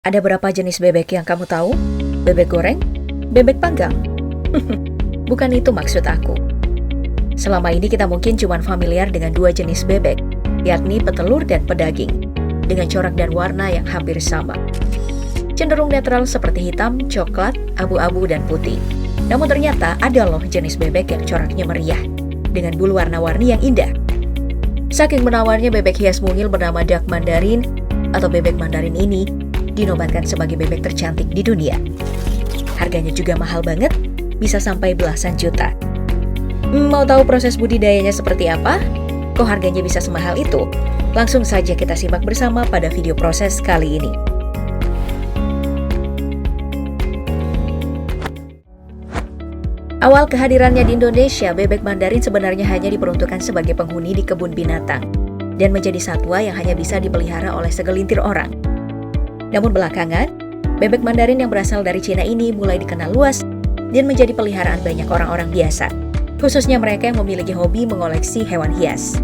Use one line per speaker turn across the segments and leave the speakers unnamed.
Ada berapa jenis bebek yang kamu tahu? Bebek goreng? Bebek panggang? Bukan itu maksud aku. Selama ini kita mungkin cuma familiar dengan dua jenis bebek, yakni petelur dan pedaging, dengan corak dan warna yang hampir sama. Cenderung netral seperti hitam, coklat, abu-abu, dan putih. Namun ternyata ada loh jenis bebek yang coraknya meriah, dengan bulu warna-warni yang indah. Saking menawarnya bebek hias mungil bernama Duck Mandarin atau bebek Mandarin ini dinobatkan sebagai bebek tercantik di dunia. Harganya juga mahal banget, bisa sampai belasan juta. Mau tahu proses budidayanya seperti apa? Kok harganya bisa semahal itu? Langsung saja kita simak bersama pada video proses kali ini. Awal kehadirannya di Indonesia, bebek Mandarin sebenarnya hanya diperuntukkan sebagai penghuni di kebun binatang dan menjadi satwa yang hanya bisa dipelihara oleh segelintir orang. Namun belakangan, bebek Mandarin yang berasal dari Cina ini mulai dikenal luas dan menjadi peliharaan banyak orang-orang biasa, khususnya mereka yang memiliki hobi mengoleksi hewan hias.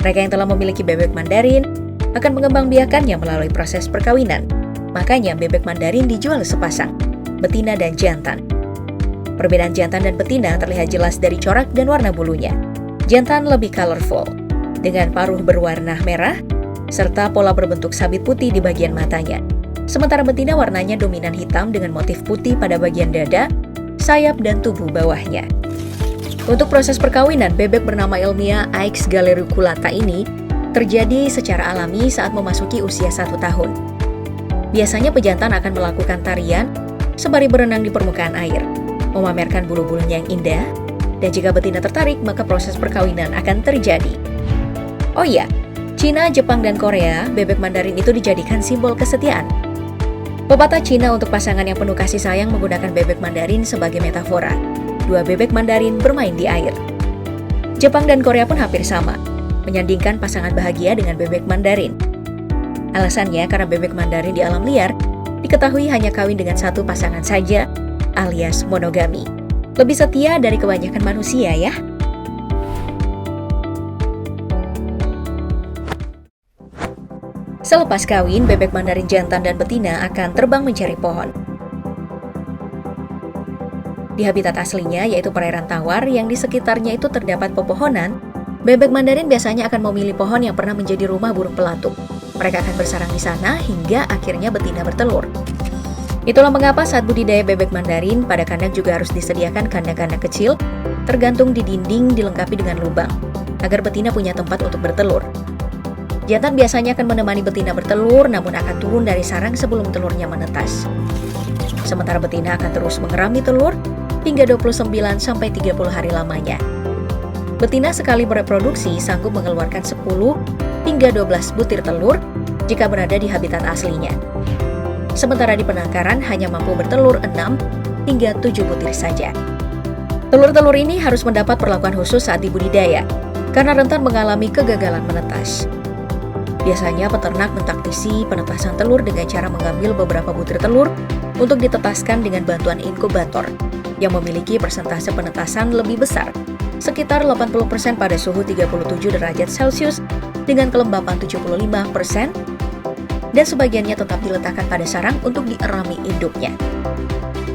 Mereka yang telah memiliki bebek Mandarin akan mengembangbiakannya melalui proses perkawinan. Makanya bebek Mandarin dijual sepasang, betina dan jantan. Perbedaan jantan dan betina terlihat jelas dari corak dan warna bulunya. Jantan lebih colorful, dengan paruh berwarna merah, serta pola berbentuk sabit putih di bagian matanya. Sementara betina warnanya dominan hitam dengan motif putih pada bagian dada, sayap, dan tubuh bawahnya. Untuk proses perkawinan, bebek bernama ilmiah Aix galericulata ini terjadi secara alami saat memasuki usia 1 tahun. Biasanya pejantan akan melakukan tarian sembari berenang di permukaan air, memamerkan bulu-bulunya yang indah, dan jika betina tertarik, maka proses perkawinan akan terjadi. Oh iya, Cina, Jepang, dan Korea, bebek Mandarin itu dijadikan simbol kesetiaan. Pepatah Cina untuk pasangan yang penuh kasih sayang menggunakan bebek Mandarin sebagai metafora. Dua bebek Mandarin bermain di air. Jepang dan Korea pun hampir sama, menyandingkan pasangan bahagia dengan bebek Mandarin. Alasannya karena bebek Mandarin di alam liar diketahui hanya kawin dengan satu pasangan saja, alias monogami. Lebih setia dari kebanyakan manusia ya. Selepas kawin, bebek Mandarin jantan dan betina akan terbang mencari pohon. Di habitat aslinya, yaitu perairan tawar yang di sekitarnya itu terdapat pepohonan, bebek Mandarin biasanya akan memilih pohon yang pernah menjadi rumah burung pelatuk. Mereka akan bersarang di sana hingga akhirnya betina bertelur. Itulah mengapa saat budidaya bebek Mandarin, pada kandang juga harus disediakan kandang-kandang kecil, tergantung di dinding dilengkapi dengan lubang, agar betina punya tempat untuk bertelur. Jantan biasanya akan menemani betina bertelur, namun akan turun dari sarang sebelum telurnya menetas. Sementara betina akan terus mengerami telur hingga 29-30 hari lamanya. Betina sekali bereproduksi sanggup mengeluarkan 10 hingga 12 butir telur jika berada di habitat aslinya. Sementara di penangkaran hanya mampu bertelur 6 hingga 7 butir saja. Telur-telur ini harus mendapat perlakuan khusus saat dibudidaya, karena rentan mengalami kegagalan menetas. Biasanya peternak mentaktisi penetasan telur dengan cara mengambil beberapa butir telur untuk ditetaskan dengan bantuan inkubator yang memiliki persentase penetasan lebih besar, sekitar 80% pada suhu 37 derajat Celcius dengan kelembapan 75%, dan sebagiannya tetap diletakkan pada sarang untuk dierami induknya.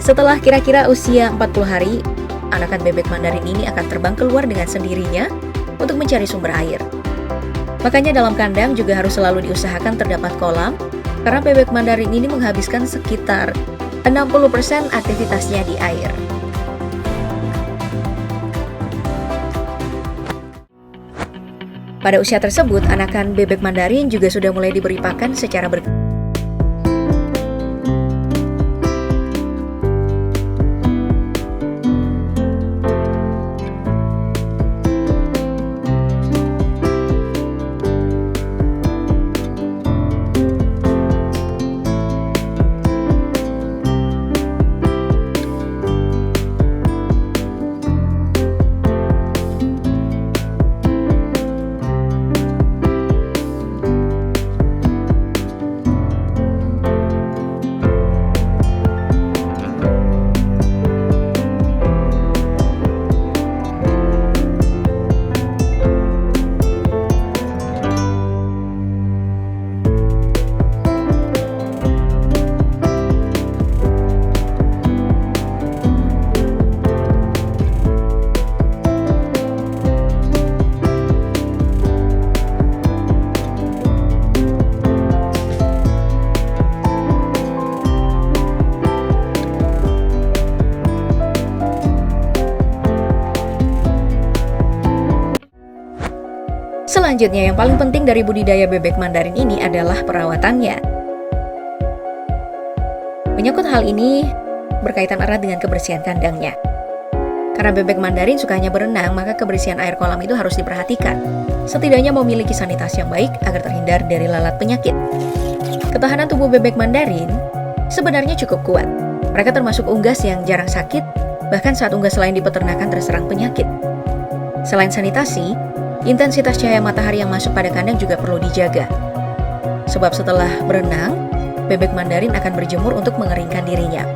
Setelah kira-kira usia 40 hari, anakan bebek Mandarin ini akan terbang keluar dengan sendirinya untuk mencari sumber air. Makanya dalam kandang juga harus selalu diusahakan terdapat kolam, karena bebek Mandarin ini menghabiskan sekitar 60% aktivitasnya di air. Pada usia tersebut, anakan bebek Mandarin juga sudah mulai diberi pakan secara Selanjutnya, yang paling penting dari budidaya bebek Mandarin ini adalah perawatannya. Menyangkut hal ini berkaitan erat dengan kebersihan kandangnya. Karena bebek Mandarin sukanya berenang, maka kebersihan air kolam itu harus diperhatikan. Setidaknya memiliki sanitasi yang baik agar terhindar dari lalat penyakit. Ketahanan tubuh bebek Mandarin sebenarnya cukup kuat. Mereka termasuk unggas yang jarang sakit, bahkan saat unggas lain di peternakan terserang penyakit. Selain sanitasi, intensitas cahaya matahari yang masuk pada kandang juga perlu dijaga. Sebab setelah berenang, bebek Mandarin akan berjemur untuk mengeringkan dirinya.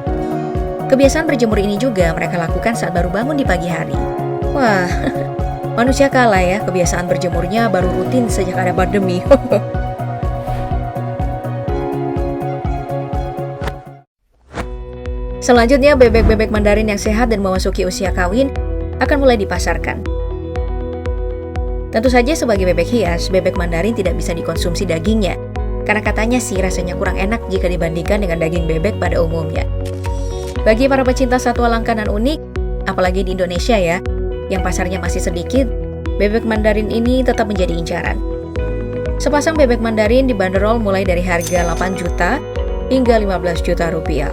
Kebiasaan berjemur ini juga mereka lakukan saat baru bangun di pagi hari. Wah, manusia kalah ya, kebiasaan berjemurnya baru rutin sejak ada pandemi. Selanjutnya, bebek-bebek Mandarin yang sehat dan memasuki usia kawin akan mulai dipasarkan. Tentu saja sebagai bebek hias, bebek Mandarin tidak bisa dikonsumsi dagingnya, karena katanya sih rasanya kurang enak jika dibandingkan dengan daging bebek pada umumnya. Bagi para pecinta satwa langka dan unik, apalagi di Indonesia ya, yang pasarnya masih sedikit, bebek Mandarin ini tetap menjadi incaran. Sepasang bebek Mandarin dibanderol mulai dari harga 8 juta hingga 15 juta rupiah.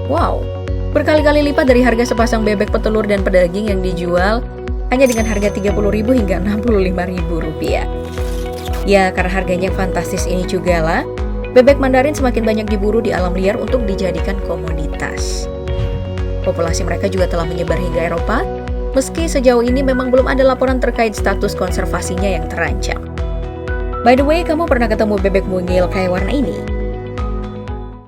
Wow, berkali-kali lipat dari harga sepasang bebek petelur dan pedaging yang dijual hanya dengan harga 30.000 hingga 65.000 rupiah. Ya, karena harganya fantastis ini juga lah, bebek Mandarin semakin banyak diburu di alam liar untuk dijadikan komoditas. Populasi mereka juga telah menyebar hingga Eropa, meski sejauh ini memang belum ada laporan terkait status konservasinya yang terancam. By the way, kamu pernah ketemu bebek mungil kayak warna ini?